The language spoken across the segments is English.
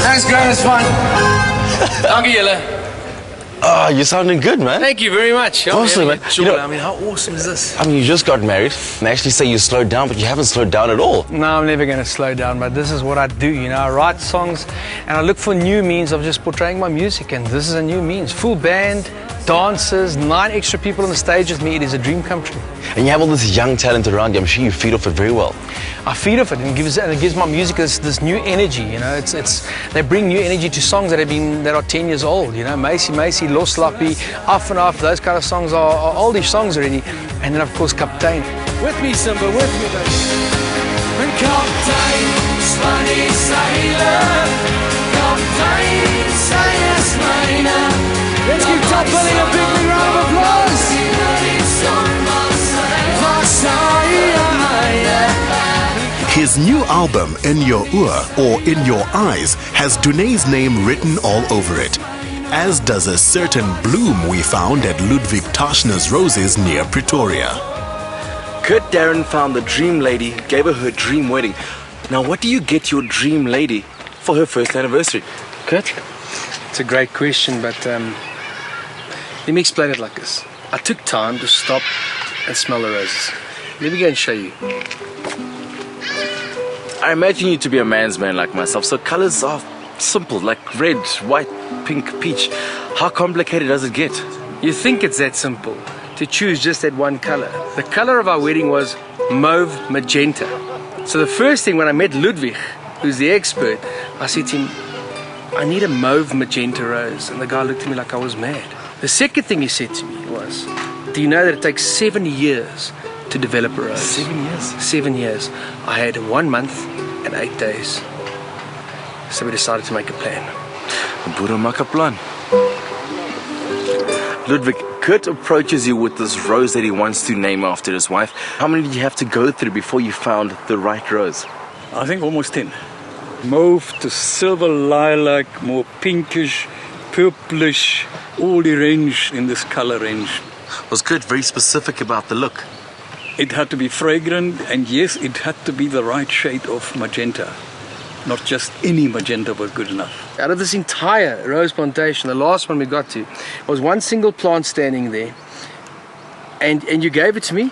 Thanks, Graham. It's fun. Dankie julle. Oh, you're sounding good, man. Thank you very much. Awesome, man. Sure, I mean, how awesome is this? I mean, you just got married, and they actually say you slowed down, but you haven't slowed down at all. No, I'm never going to slow down, but this is what I do, you know. I write songs, and I look for new means of just portraying my music, and this is a new means. Full band, dancers, 9 extra people on the stage with me. It is a dream come true. And you have all this young talent around you. I'm sure you feed off it very well. I feed off it, and it gives my music this new energy. You know, they bring new energy to songs that are 10 years old. You know, Macy, Low Sloppy, Off and Off. Those kind of songs are oldish songs already. And then of course, Kaptein. With me, Simba, with me, baby. When Kaptein, Spanish sailor, Kaptein, sayers meine. Let's give Top Billy a big round of applause. His new album, In Your Oor or In Your Eyes, has Dunay's name written all over it, as does a certain bloom we found at Ludwig Taschner's Roses near Pretoria. Kurt Darren found the dream lady, gave her dream wedding. Now, what do you get your dream lady for her first anniversary? Kurt? It's a great question, but let me explain it like this. I took time to stop and smell the roses. Let me go and show you. I imagine you to be a man's man like myself, so colors are simple, like red, white, pink, peach. How complicated does it get? You think it's that simple, to choose just that one color. The color of our wedding was mauve magenta. So the first thing when I met Ludwig, who's the expert, I said to him, I need a mauve magenta rose. And the guy looked at me like I was mad. The second thing he said to me was, do you know that it takes 7 years to develop a rose? 7 years? 7 years. I had 1 month and 8 days. So we decided to make a plan. Boere maak 'n plan. Ludwig, Kurt approaches you with this rose that he wants to name after his wife. How many did you have to go through before you found the right rose? I think almost 10. Mauve to silver lilac, more pinkish, purplish, all the range in this color range. Was Kurt very specific about the look? It had to be fragrant, and yes, it had to be the right shade of magenta. Not just any magenta was good enough. Out of this entire rose plantation, the last one we got to, was one single plant standing there. And you gave it to me?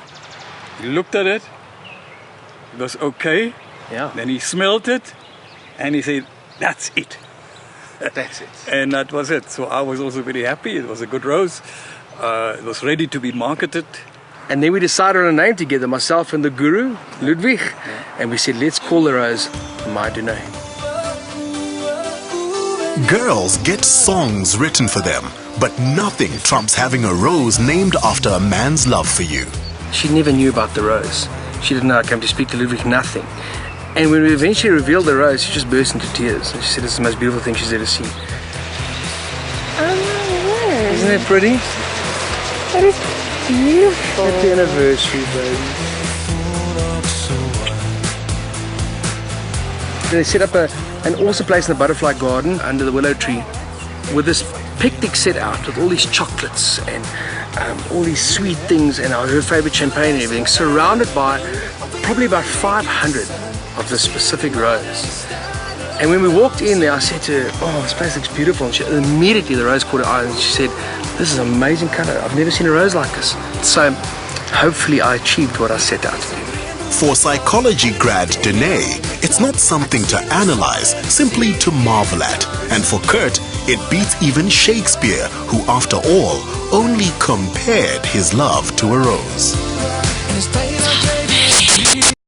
He looked at it. It was okay. Yeah. Then he smelled it, and he said, that's it. That's it. And that was it. So I was also very happy. It was a good rose. It was ready to be marketed. And then we decided on a name together, myself and the guru, Ludwig. And we said, let's call the rose My Dunay. Girls get songs written for them, but nothing trumps having a rose named after a man's love for you. She never knew about the rose. She didn't know I came to speak to Ludwig, nothing. And when we eventually revealed the rose, she just burst into tears. And she said it's the most beautiful thing she's ever seen. Oh, isn't that pretty? that is beautiful. Happy anniversary, baby. They set up an awesome place in the butterfly garden under the willow tree with this picnic set out with all these chocolates and all these sweet things and her favorite champagne and everything, surrounded by probably about 500 of this specific rose. And when we walked in there, I said to her, oh, this place looks beautiful. And immediately the rose caught her eye and she said, this is an amazing color. I've never seen a rose like this. So hopefully I achieved what I set out to do. For psychology grad Dunay, it's not something to analyze, simply to marvel at. And for Kurt, it beats even Shakespeare, who after all, only compared his love to a rose.